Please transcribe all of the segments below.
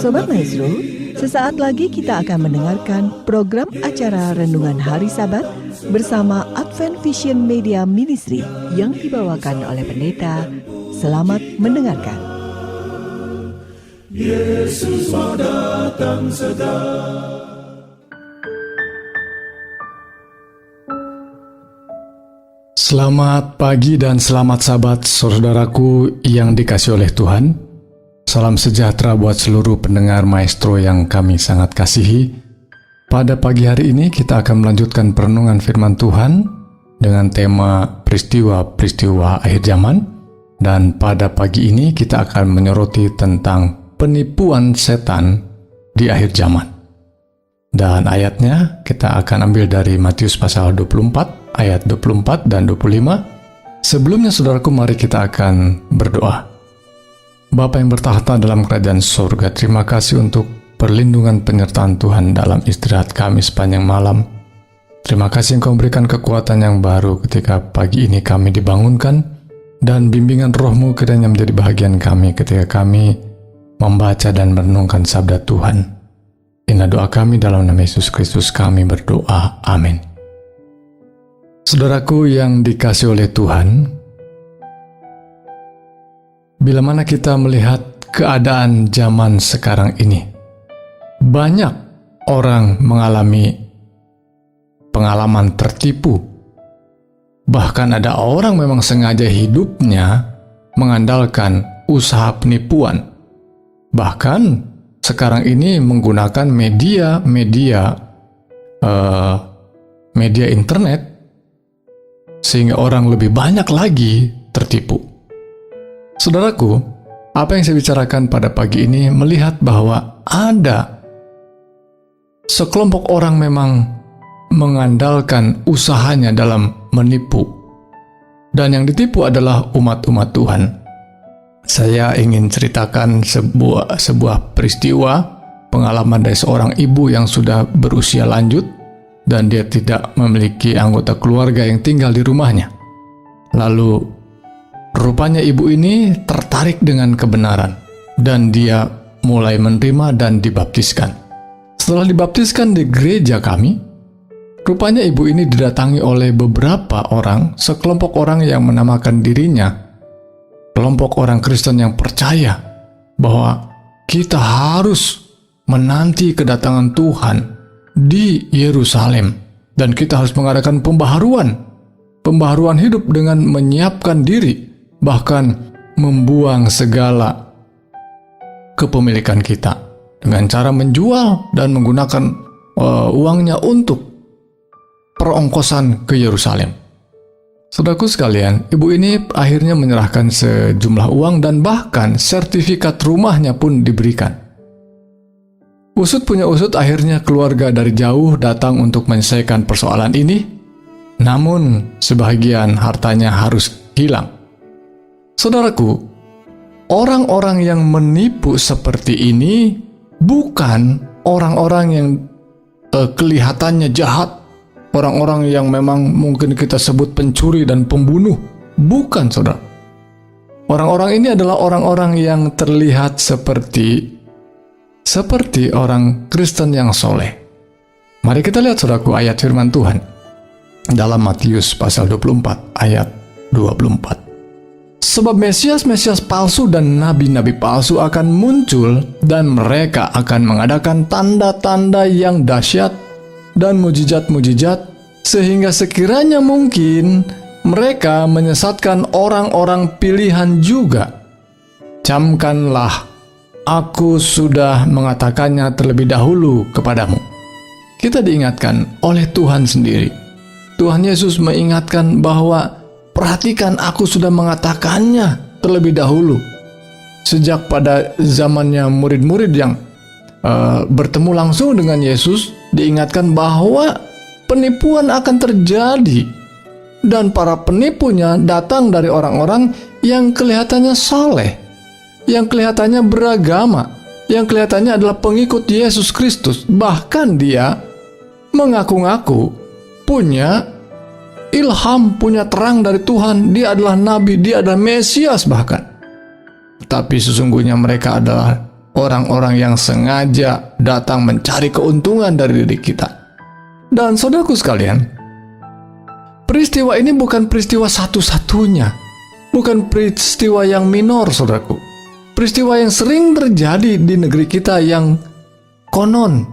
Sobat Maestro, sesaat lagi kita akan mendengarkan program acara Renungan Hari Sabat bersama Advent Vision Media Ministry yang dibawakan oleh pendeta. Selamat mendengarkan. Yesus mau datang segera. Selamat pagi dan selamat sahabat saudaraku yang dikasihi oleh Tuhan. Salam sejahtera buat seluruh pendengar Maestro yang kami sangat kasihi. Pada pagi hari ini kita akan melanjutkan perenungan firman Tuhan dengan tema peristiwa-peristiwa akhir zaman. Dan pada pagi ini kita akan menyoroti tentang penipuan setan di akhir zaman. Dan ayatnya kita akan ambil dari Matius pasal 24 ayat 24 dan 25. Sebelumnya saudaraku, mari kita akan berdoa. Bapa yang bertahta dalam kerajaan surga, terima kasih untuk perlindungan penyertaan Tuhan dalam istirahat kami sepanjang malam. Terima kasih Engkau memberikan kekuatan yang baru ketika pagi ini kami dibangunkan, dan bimbingan roh-Mu kiranya menjadi bahagian kami ketika kami membaca dan merenungkan sabda Tuhan. Inilah doa kami dalam nama Yesus Kristus kami berdoa. Amin. Saudaraku yang dikasihi oleh Tuhan, bila mana kita melihat keadaan zaman sekarang ini, banyak orang mengalami pengalaman tertipu. Bahkan ada orang memang sengaja hidupnya mengandalkan usaha penipuan. Bahkan sekarang ini menggunakan media internet, sehingga orang lebih banyak lagi tertipu. Saudaraku, apa yang saya bicarakan pada pagi ini melihat bahwa ada sekelompok orang memang mengandalkan usahanya dalam menipu, dan yang ditipu adalah umat-umat Tuhan. Saya ingin ceritakan sebuah peristiwa pengalaman dari seorang ibu yang sudah berusia lanjut dan dia tidak memiliki anggota keluarga yang tinggal di rumahnya. Lalu rupanya ibu ini tertarik dengan kebenaran dan dia mulai menerima dan dibaptiskan. Setelah dibaptiskan di gereja kami, rupanya ibu ini didatangi oleh beberapa orang, sekelompok orang yang menamakan dirinya kelompok orang Kristen yang percaya bahwa kita harus menanti kedatangan Tuhan di Yerusalem, dan kita harus mengadakan pembaharuan hidup dengan menyiapkan diri, bahkan membuang segala kepemilikan kita dengan cara menjual dan menggunakan uangnya untuk perongkosan ke Yerusalem. Saudaraku sekalian, ibu ini akhirnya menyerahkan sejumlah uang dan bahkan sertifikat rumahnya pun diberikan. Usut punya usut, akhirnya keluarga dari jauh datang untuk menyelesaikan persoalan ini, namun sebahagian hartanya harus hilang. Saudaraku, orang-orang yang menipu seperti ini bukan orang-orang yang kelihatannya jahat, orang-orang yang memang mungkin kita sebut pencuri dan pembunuh. Bukan, saudara. Orang-orang ini adalah orang-orang yang terlihat seperti orang Kristen yang soleh. Mari kita lihat, saudaraku, ayat firman Tuhan dalam Matius pasal 24 ayat 24. Sebab Mesias palsu dan nabi-nabi palsu akan muncul, dan mereka akan mengadakan tanda-tanda yang dahsyat dan mujizat-mujizat, sehingga sekiranya mungkin mereka menyesatkan orang-orang pilihan juga. Camkanlah, aku sudah mengatakannya terlebih dahulu kepadamu. Kita diingatkan oleh Tuhan sendiri. Tuhan Yesus mengingatkan bahwa perhatikan, aku sudah mengatakannya terlebih dahulu. Sejak pada zamannya murid-murid yang bertemu langsung dengan Yesus, diingatkan bahwa penipuan akan terjadi, dan para penipunya datang dari orang-orang yang kelihatannya saleh, yang kelihatannya beragama, yang kelihatannya adalah pengikut Yesus Kristus. Bahkan dia mengaku-ngaku punya ilham, punya terang dari Tuhan, dia adalah nabi, dia adalah Mesias bahkan. Tapi sesungguhnya mereka adalah orang-orang yang sengaja datang mencari keuntungan dari diri kita. Dan saudaraku sekalian, peristiwa ini bukan peristiwa satu-satunya, bukan peristiwa yang minor, saudaraku. Peristiwa yang sering terjadi di negeri kita yang konon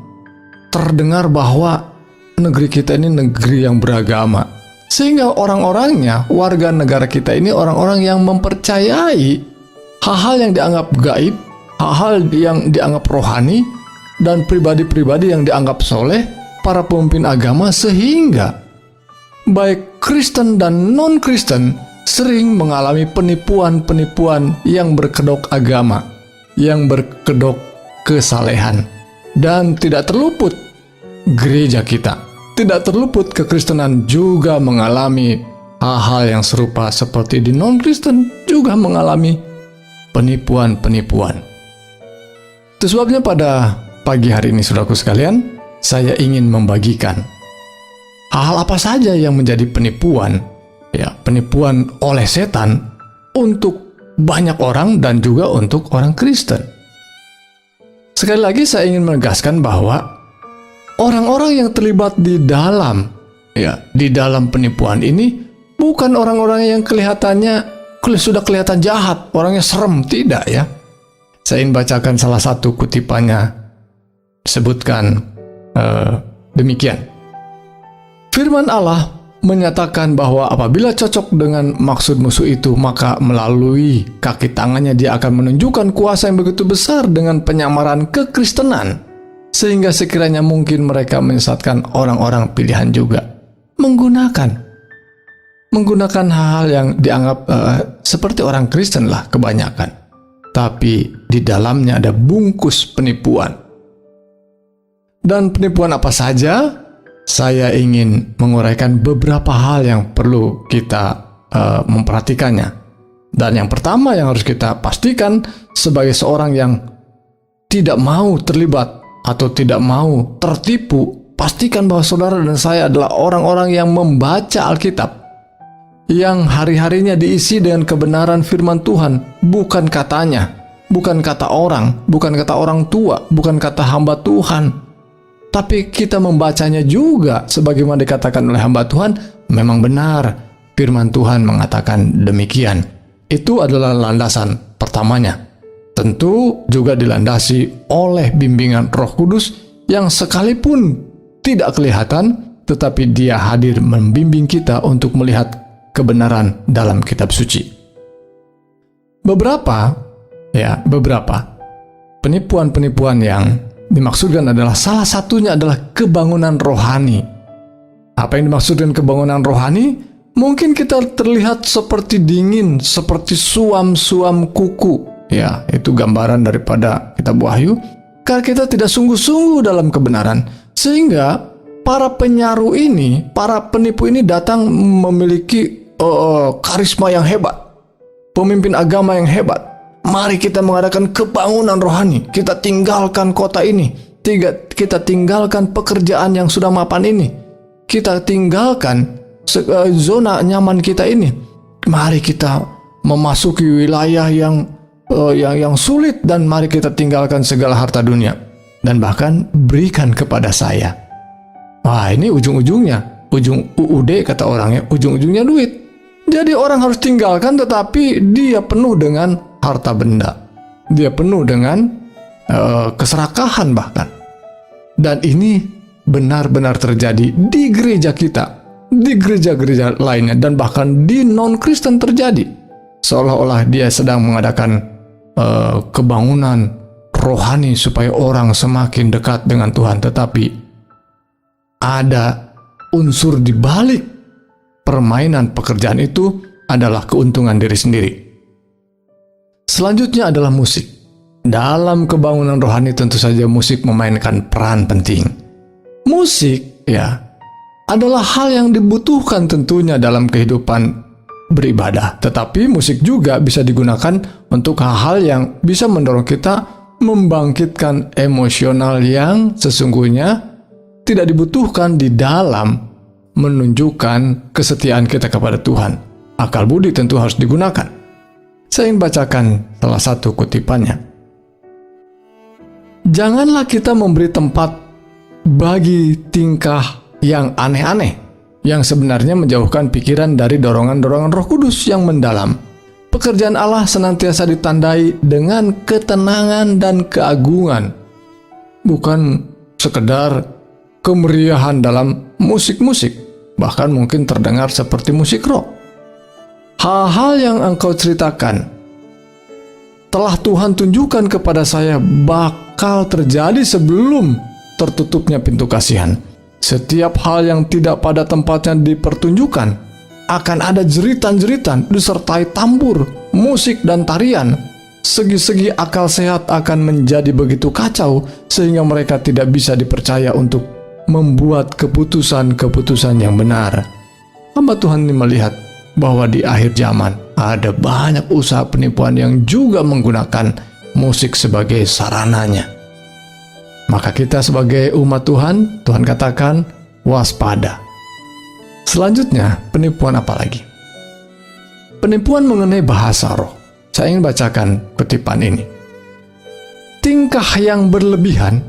terdengar bahwa negeri kita ini negeri yang beragama. Sehingga orang-orangnya, warga negara kita ini orang-orang yang mempercayai hal-hal yang dianggap gaib, hal-hal yang dianggap rohani, dan pribadi-pribadi yang dianggap soleh, para pemimpin agama, sehingga baik Kristen dan non-Kristen sering mengalami penipuan-penipuan yang berkedok agama, yang berkedok kesalehan. Dan tidak terluput gereja kita, tidak terluput kekristenan juga mengalami hal-hal yang serupa seperti di non-Kristen juga mengalami penipuan-penipuan. Itu sebabnya pada pagi hari ini, saudaraku sekalian, saya ingin membagikan hal apa saja yang menjadi penipuan, penipuan oleh setan untuk banyak orang dan juga untuk orang Kristen. Sekali lagi saya ingin menegaskan bahwa orang-orang yang terlibat di dalam penipuan ini bukan orang-orang yang kelihatannya sudah kelihatan jahat, orangnya serem, tidak ya. Saya ingin bacakan salah satu kutipannya, sebutkan demikian. Firman Allah menyatakan bahwa apabila cocok dengan maksud musuh itu, maka melalui kaki tangannya dia akan menunjukkan kuasa yang begitu besar dengan penyamaran kekristenan, sehingga sekiranya mungkin mereka menyesatkan orang-orang pilihan juga, menggunakan hal-hal yang dianggap seperti orang Kristen lah kebanyakan, tapi di dalamnya ada bungkus penipuan. Dan penipuan apa saja? Saya ingin menguraikan beberapa hal yang perlu kita memperhatikannya. Dan yang pertama yang harus kita pastikan sebagai seorang yang tidak mau terlibat atau tidak mau tertipu, pastikan bahwa saudara dan saya adalah orang-orang yang membaca Alkitab, yang hari-harinya diisi dengan kebenaran firman Tuhan, bukan katanya, bukan kata orang, bukan kata orang tua, bukan kata hamba Tuhan. Tapi kita membacanya juga sebagaimana dikatakan oleh hamba Tuhan, memang benar firman Tuhan mengatakan demikian. Itu adalah landasan pertamanya. Tentu juga dilandasi oleh bimbingan Roh Kudus yang sekalipun tidak kelihatan, tetapi Dia hadir membimbing kita untuk melihat kebenaran dalam kitab suci. Beberapa penipuan-penipuan yang dimaksudkan adalah, salah satunya adalah kebangunan rohani. Apa yang dimaksudkan kebangunan rohani? Mungkin kita terlihat seperti dingin, seperti suam-suam kuku. Ya, itu gambaran daripada kitab Wahyu. Karena kita tidak sungguh-sungguh dalam kebenaran, sehingga para penyaru ini, para penipu ini datang memiliki karisma yang hebat, pemimpin agama yang hebat. Mari kita mengadakan kebangunan rohani. Kita tinggalkan kota ini. Kita tinggalkan pekerjaan yang sudah mapan ini. Kita tinggalkan zona nyaman kita ini. Mari kita memasuki wilayah yang sulit, dan mari kita tinggalkan segala harta dunia. Dan bahkan berikan kepada saya. Wah, ini ujung-ujungnya, ujung UUD kata orangnya, ujung-ujungnya duit. Jadi orang harus tinggalkan, tetapi dia penuh dengan harta benda. Dia penuh dengan keserakahan bahkan. Dan ini benar-benar terjadi di gereja kita, di gereja-gereja lainnya, dan bahkan di non-Kristen terjadi. Seolah-olah dia sedang mengadakan kebangunan rohani supaya orang semakin dekat dengan Tuhan. Tetapi ada unsur di balik permainan pekerjaan itu adalah keuntungan diri sendiri. Selanjutnya adalah musik. Dalam kebangunan rohani tentu saja musik memainkan peran penting. Musik adalah hal yang dibutuhkan tentunya dalam kehidupan beribadah. Tetapi musik juga bisa digunakan untuk hal-hal yang bisa mendorong kita membangkitkan emosional yang sesungguhnya tidak dibutuhkan di dalam menunjukkan kesetiaan kita kepada Tuhan. Akal budi tentu harus digunakan. Saya ingin bacakan salah satu kutipannya. Janganlah kita memberi tempat bagi tingkah yang aneh-aneh, yang sebenarnya menjauhkan pikiran dari dorongan-dorongan Roh Kudus yang mendalam. Pekerjaan Allah senantiasa ditandai dengan ketenangan dan keagungan, bukan sekedar kemeriahan dalam musik-musik, bahkan mungkin terdengar seperti musik rock. Hal-hal yang engkau ceritakan telah Tuhan tunjukkan kepada saya bakal terjadi sebelum tertutupnya pintu kasihan. Setiap hal yang tidak pada tempatnya dipertunjukkan, akan ada jeritan-jeritan disertai tambur, musik, dan tarian. Segi-segi akal sehat akan menjadi begitu kacau sehingga mereka tidak bisa dipercaya untuk membuat keputusan-keputusan yang benar. Hamba Tuhan ini melihat bahwa di akhir zaman ada banyak usaha penipuan yang juga menggunakan musik sebagai sarananya. Maka kita sebagai umat Tuhan, Tuhan katakan waspada. Selanjutnya, penipuan apa lagi? Penipuan mengenai bahasa roh. Saya ingin bacakan kutipan ini. Tingkah yang berlebihan,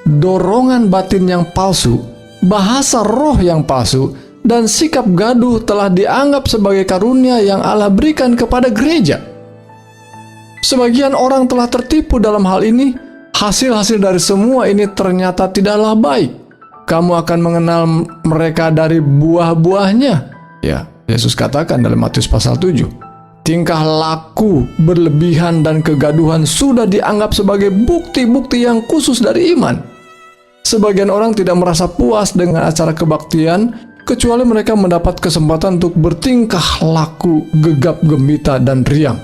dorongan batin yang palsu, bahasa roh yang palsu, dan sikap gaduh telah dianggap sebagai karunia yang Allah berikan kepada gereja. Sebagian orang telah tertipu dalam hal ini. Hasil-hasil dari semua ini ternyata tidaklah baik. Kamu akan mengenal mereka dari buah-buahnya. Ya, Yesus katakan dalam Matius pasal 7. Tingkah laku berlebihan dan kegaduhan sudah dianggap sebagai bukti-bukti yang khusus dari iman. Sebagian orang tidak merasa puas dengan acara kebaktian, kecuali mereka mendapat kesempatan untuk bertingkah laku gegap gembita dan riang.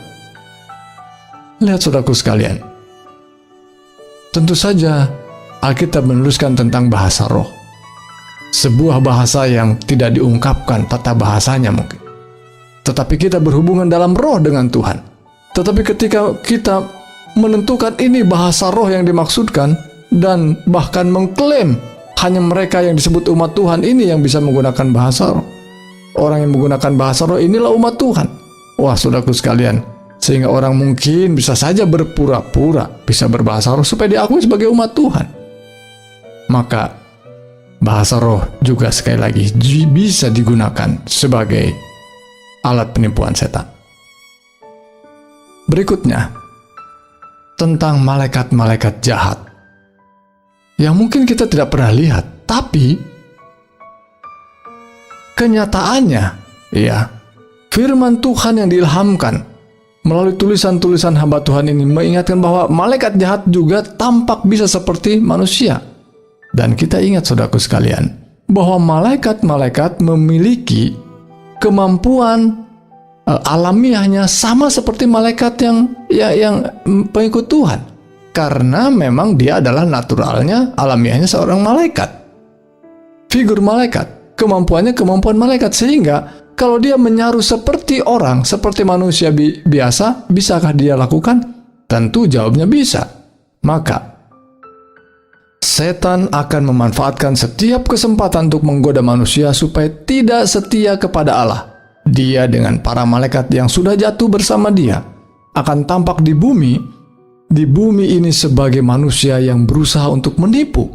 Lihat saudaraku sekalian, tentu saja Alkitab menuliskan tentang bahasa roh. Sebuah bahasa yang tidak diungkapkan tata bahasanya mungkin. Tetapi kita berhubungan dalam roh dengan Tuhan. Tetapi ketika kita menentukan ini bahasa roh yang dimaksudkan, dan bahkan mengklaim hanya mereka yang disebut umat Tuhan ini yang bisa menggunakan bahasa roh. Orang yang menggunakan bahasa roh inilah umat Tuhan. Wah, saudaraku sekalian, sehingga orang mungkin bisa saja berpura-pura bisa berbahasa roh supaya diakui sebagai umat Tuhan. Maka bahasa roh juga sekali lagi bisa digunakan sebagai alat penipuan setan. Berikutnya, tentang malaikat-malaikat jahat yang mungkin kita tidak pernah lihat, tapi kenyataannya, ya, firman Tuhan yang diilhamkan melalui tulisan-tulisan hamba Tuhan ini mengingatkan bahwa malaikat jahat juga tampak bisa seperti manusia. Dan kita ingat saudaraku sekalian, bahwa malaikat-malaikat memiliki kemampuan alamiahnya sama seperti malaikat yang pengikut Tuhan. Karena memang dia adalah naturalnya, alamiahnya seorang malaikat. Figur malaikat, kemampuannya kemampuan malaikat. Sehingga kalau dia menyaru seperti orang, seperti manusia biasa, bisakah dia lakukan? Tentu jawabnya bisa. Maka setan akan memanfaatkan setiap kesempatan untuk menggoda manusia supaya tidak setia kepada Allah. Dia dengan para malaikat yang sudah jatuh bersama dia akan tampak di bumi ini sebagai manusia yang berusaha untuk menipu.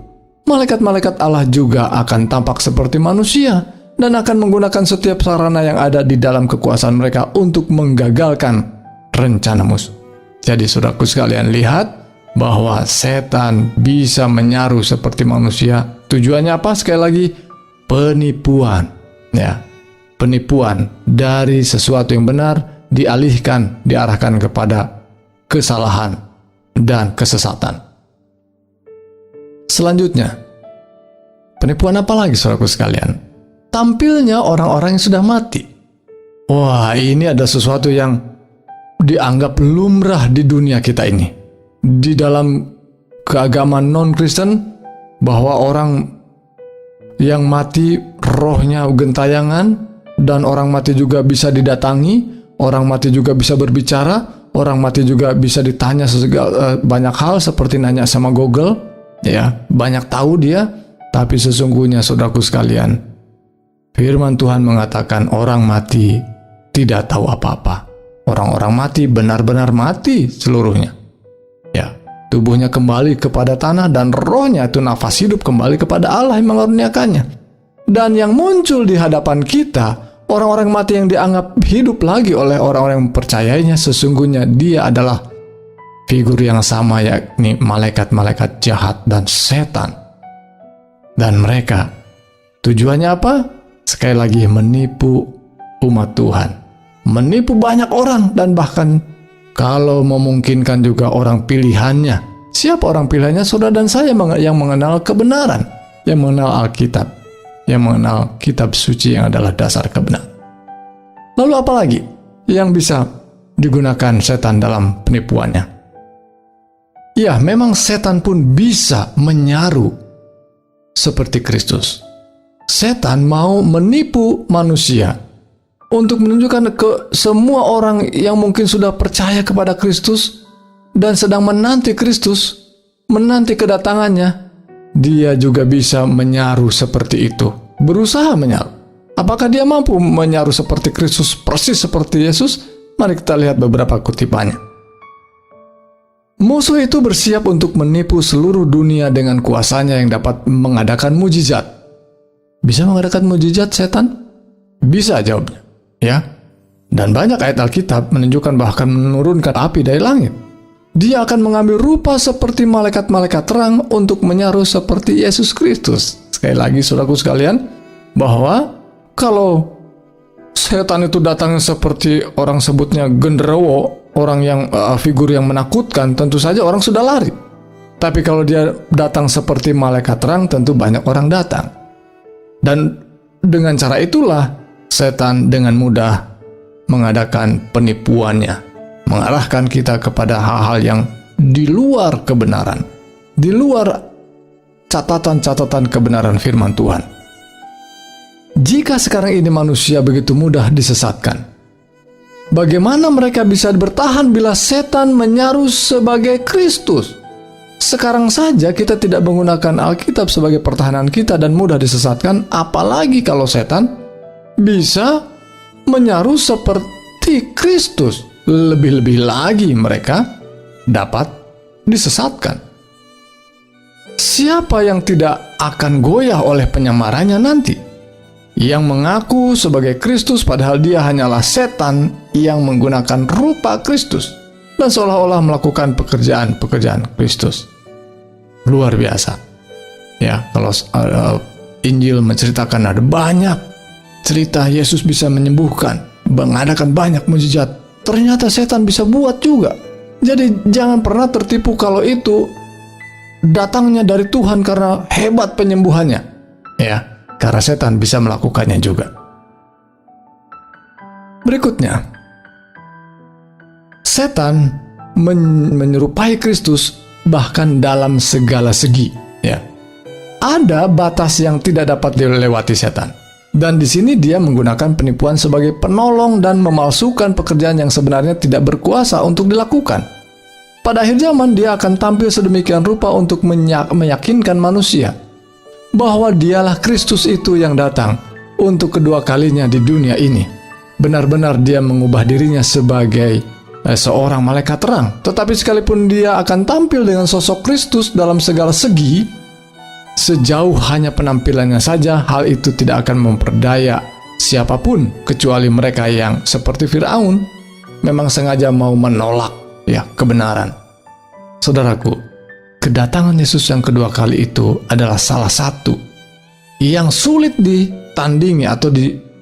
Malaikat-malaikat Allah juga akan tampak seperti manusia dan akan menggunakan setiap sarana yang ada di dalam kekuasaan mereka untuk menggagalkan rencana musuh. Jadi saudaraku sekalian, lihat bahwa setan bisa menyaru seperti manusia. Tujuannya apa? Sekali lagi, penipuan. Ya, penipuan dari sesuatu yang benar diarahkan kepada kesalahan dan kesesatan. Selanjutnya, penipuan apa lagi saudaraku sekalian? Tampilnya orang-orang yang sudah mati. Wah, ini ada sesuatu yang dianggap lumrah di dunia kita ini. Di dalam keagamaan non-Kristen, bahwa orang yang mati rohnya gentayangan, dan orang mati juga bisa didatangi, orang mati juga bisa berbicara, orang mati juga bisa ditanya banyak hal seperti nanya sama Google, ya, banyak tahu dia. Tapi sesungguhnya saudaraku sekalian, firman Tuhan mengatakan orang mati tidak tahu apa-apa. Orang-orang mati benar-benar mati seluruhnya. Ya, tubuhnya kembali kepada tanah, dan rohnya itu nafas hidup kembali kepada Allah yang mengaruniakannya. Dan yang muncul di hadapan kita, orang-orang mati yang dianggap hidup lagi oleh orang-orang yang mempercayainya, sesungguhnya dia adalah figur yang sama, yakni malaikat-malaikat jahat dan setan. Dan mereka tujuannya apa? Sekali lagi, menipu umat Tuhan, menipu banyak orang, dan bahkan kalau memungkinkan juga orang pilihannya. Siapa orang pilihannya? Saudara dan saya yang mengenal kebenaran, yang mengenal Alkitab, yang mengenal kitab suci yang adalah dasar kebenaran. Lalu apa lagi yang bisa digunakan setan dalam penipuannya? Ya, memang setan pun bisa menyaru seperti Kristus. Setan mau menipu manusia untuk menunjukkan ke semua orang yang mungkin sudah percaya kepada Kristus dan sedang menanti Kristus, menanti kedatangannya, dia juga bisa menyaru seperti itu, berusaha menyaru. Apakah dia mampu menyaru seperti Kristus, persis seperti Yesus? Mari kita lihat beberapa kutipannya. Musuh itu bersiap untuk menipu seluruh dunia dengan kuasanya yang dapat mengadakan mujizat. Bisa mengadakan mujizat setan? Bisa, jawabnya. Ya. Dan banyak ayat Alkitab menunjukkan bahkan menurunkan api dari langit. Dia akan mengambil rupa seperti malaikat-malaikat terang untuk menyaru seperti Yesus Kristus. Sekali lagi, saudaraku sekalian, bahwa kalau setan itu datang seperti orang sebutnya genderuwo, orang yang figur yang menakutkan, tentu saja orang sudah lari. Tapi kalau dia datang seperti malaikat terang, tentu banyak orang datang. Dan dengan cara itulah setan dengan mudah mengadakan penipuannya, mengarahkan kita kepada hal-hal yang di luar kebenaran, di luar catatan-catatan kebenaran firman Tuhan. Jika sekarang ini manusia begitu mudah disesatkan, bagaimana mereka bisa bertahan bila setan menyaru sebagai Kristus? Sekarang saja kita tidak menggunakan Alkitab sebagai pertahanan kita dan mudah disesatkan, apalagi kalau setan bisa menyaru seperti Kristus. Lebih-lebih lagi mereka dapat disesatkan. Siapa yang tidak akan goyah oleh penyamarannya nanti? Yang mengaku sebagai Kristus padahal dia hanyalah setan yang menggunakan rupa Kristus dan seolah-olah melakukan pekerjaan-pekerjaan Kristus. Luar biasa. Ya, kalau Injil menceritakan ada banyak cerita Yesus bisa menyembuhkan, mengadakan banyak mujizat. Ternyata setan bisa buat juga. Jadi jangan pernah tertipu kalau itu datangnya dari Tuhan karena hebat penyembuhannya. Ya. Karena setan bisa melakukannya juga. Berikutnya, setan menyerupai Kristus bahkan dalam segala segi. Ya, ada batas yang tidak dapat dilewati setan. Dan di sini dia menggunakan penipuan sebagai penolong dan memalsukan pekerjaan yang sebenarnya tidak berkuasa untuk dilakukan. Pada akhir zaman dia akan tampil sedemikian rupa untuk meyakinkan manusia bahwa dialah Kristus itu yang datang untuk kedua kalinya di dunia ini. Benar-benar dia mengubah dirinya sebagai seorang malaikat terang. Tetapi sekalipun dia akan tampil dengan sosok Kristus dalam segala segi, sejauh hanya penampilannya saja, hal itu tidak akan memperdaya siapapun kecuali mereka yang seperti Firaun memang sengaja mau menolak kebenaran. Saudaraku, kedatangan Yesus yang kedua kali itu adalah salah satu yang sulit ditandingi atau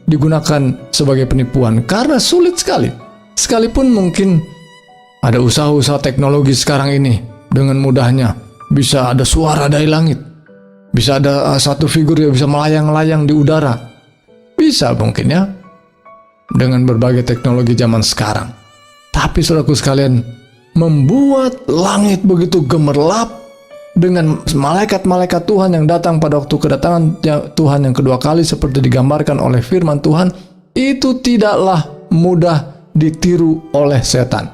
digunakan sebagai penipuan karena sulit sekali. Sekalipun mungkin ada usaha-usaha teknologi sekarang ini dengan mudahnya bisa ada suara dari langit, bisa ada satu figur yang bisa melayang-layang di udara, bisa mungkin ya dengan berbagai teknologi zaman sekarang. Tapi saudaraku sekalian, membuat langit begitu gemerlap dengan malaikat-malaikat Tuhan yang datang pada waktu kedatangan Tuhan yang kedua kali seperti digambarkan oleh firman Tuhan, itu tidaklah mudah ditiru oleh setan.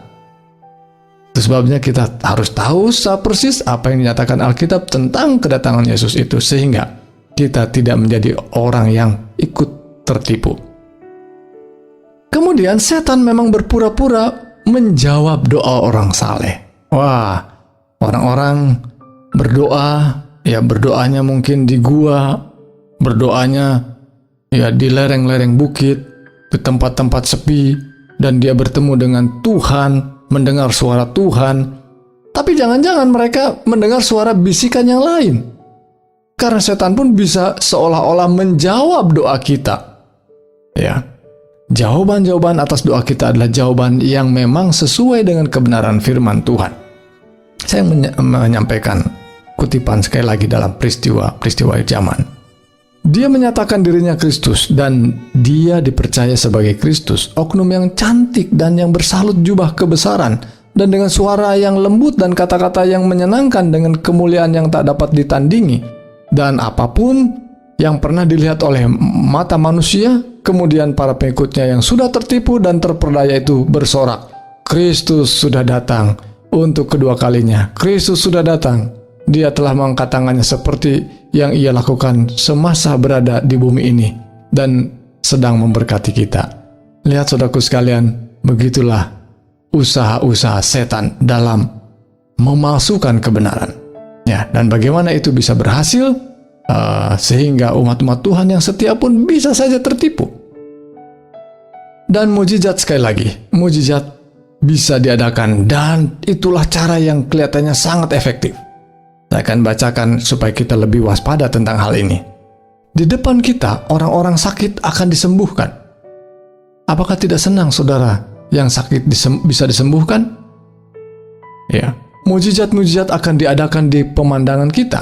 Itu sebabnya kita harus tahu persis apa yang dinyatakan Alkitab tentang kedatangan Yesus itu, sehingga kita tidak menjadi orang yang ikut tertipu. Kemudian setan memang berpura-pura menjawab doa orang saleh. Wah, Orang-orang berdoa, ya berdoanya mungkin di gua, berdoanya ya di lereng-lereng bukit, di tempat-tempat sepi, dan dia bertemu dengan Tuhan, mendengar suara Tuhan. Tapi jangan-jangan mereka mendengar suara bisikan yang lain. Karena setan pun bisa seolah-olah menjawab doa kita. Ya, jawaban-jawaban atas doa kita adalah jawaban yang memang sesuai dengan kebenaran firman Tuhan. Saya menyampaikan kutipan sekali lagi dalam peristiwa zaman. Dia menyatakan dirinya Kristus dan dia dipercaya sebagai Kristus, oknum yang cantik dan yang bersalut jubah kebesaran, dan dengan suara yang lembut dan kata-kata yang menyenangkan dengan kemuliaan yang tak dapat ditandingi. Dan apapun yang pernah dilihat oleh mata manusia, kemudian para pengikutnya yang sudah tertipu dan terperdaya itu bersorak, Kristus sudah datang untuk kedua kalinya. Kristus sudah datang. Dia telah mengangkat tangannya seperti yang ia lakukan semasa berada di bumi ini dan sedang memberkati kita. Lihat saudaraku sekalian, begitulah usaha-usaha setan dalam memalsukan kebenaran. Ya, dan bagaimana itu bisa berhasil sehingga umat-umat Tuhan yang setia pun bisa saja tertipu. Dan mujizat, sekali lagi, mujizat bisa diadakan dan itulah cara yang kelihatannya sangat efektif. Saya akan bacakan supaya kita lebih waspada tentang hal ini. Di depan kita, orang-orang sakit akan disembuhkan. Apakah tidak senang saudara yang sakit bisa disembuhkan? Ya. Mujizat-mujizat akan diadakan di pemandangan kita.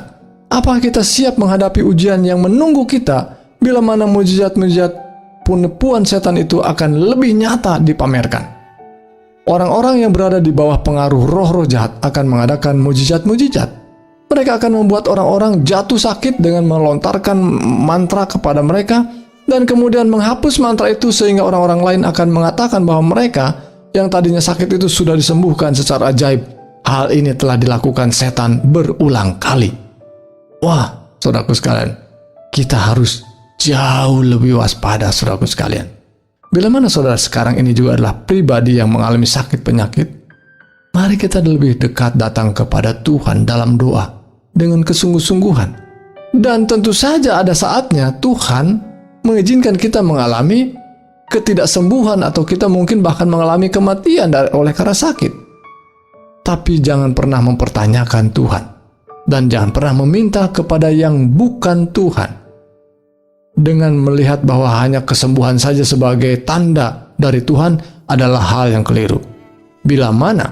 Apakah kita siap menghadapi ujian yang menunggu kita bila mana mujizat-mujizat penipuan setan itu akan lebih nyata dipamerkan? Orang-orang yang berada di bawah pengaruh roh-roh jahat akan mengadakan mujizat-mujizat. Mereka akan membuat orang-orang jatuh sakit dengan melontarkan mantra kepada mereka dan kemudian menghapus mantra itu sehingga orang-orang lain akan mengatakan bahwa mereka yang tadinya sakit itu sudah disembuhkan secara ajaib. Hal ini telah dilakukan setan berulang kali. Wah, saudaraku sekalian, kita harus jauh lebih waspada, saudaraku sekalian. Bila mana saudara sekarang ini juga adalah pribadi yang mengalami sakit penyakit, mari kita lebih dekat datang kepada Tuhan dalam doa dengan kesungguh-sungguhan. Dan tentu saja ada saatnya Tuhan mengizinkan kita mengalami ketidaksembuhan atau kita mungkin bahkan mengalami kematian oleh karena sakit. Tapi jangan pernah mempertanyakan Tuhan. Dan jangan pernah meminta kepada yang bukan Tuhan. Dengan melihat bahwa hanya kesembuhan saja sebagai tanda dari Tuhan adalah hal yang keliru. Bila mana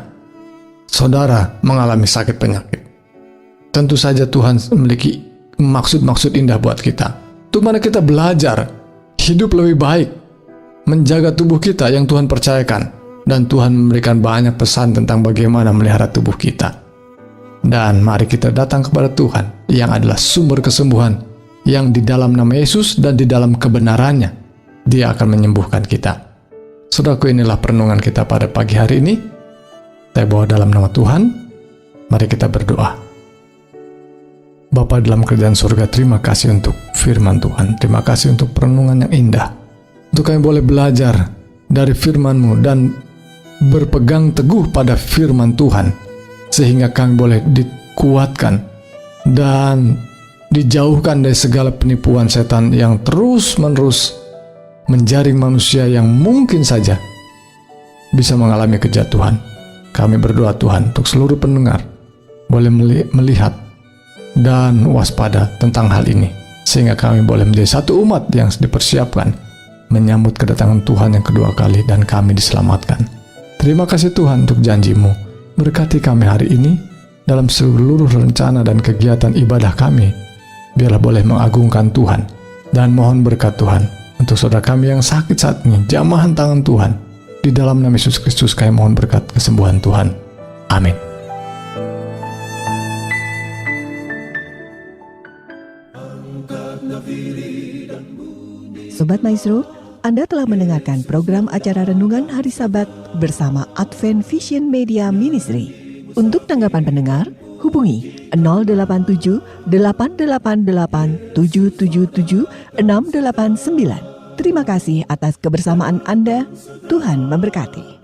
saudara mengalami sakit penyakit, tentu saja Tuhan memiliki maksud-maksud indah buat kita. Untuk mana kita belajar hidup lebih baik, menjaga tubuh kita yang Tuhan percayakan. Dan Tuhan memberikan banyak pesan tentang bagaimana melihara tubuh kita. Dan mari kita datang kepada Tuhan yang adalah sumber kesembuhan, yang di dalam nama Yesus dan di dalam kebenarannya Dia akan menyembuhkan kita. Saudaraku, inilah perenungan kita pada pagi hari ini. Saya bawa dalam nama Tuhan. Mari kita berdoa. Bapa dalam kerajaan surga, terima kasih untuk firman Tuhan. Terima kasih untuk perenungan yang indah. Untuk kami boleh belajar dari firman-Mu dan berpegang teguh pada firman Tuhan, sehingga kami boleh dikuatkan dan dijauhkan dari segala penipuan setan yang terus-menerus menjaring manusia yang mungkin saja bisa mengalami kejatuhan. Kami berdoa Tuhan untuk seluruh pendengar boleh melihat dan waspada tentang hal ini, sehingga kami boleh menjadi satu umat yang dipersiapkan menyambut kedatangan Tuhan yang kedua kali dan kami diselamatkan. Terima kasih Tuhan untuk janji-Mu. Berkati kami hari ini dalam seluruh rencana dan kegiatan ibadah kami. Biarlah boleh mengagungkan Tuhan. Dan mohon berkat Tuhan untuk saudara kami yang sakit saat ini. Jamahan tangan Tuhan. Di dalam nama Yesus Kristus kami mohon berkat kesembuhan Tuhan. Amin. Sobat Maestro, Anda telah mendengarkan program acara Renungan Hari Sabat bersama Advent Vision Media Ministry. Untuk tanggapan pendengar, hubungi 087 888 777 689. Terima kasih atas kebersamaan Anda. Tuhan memberkati.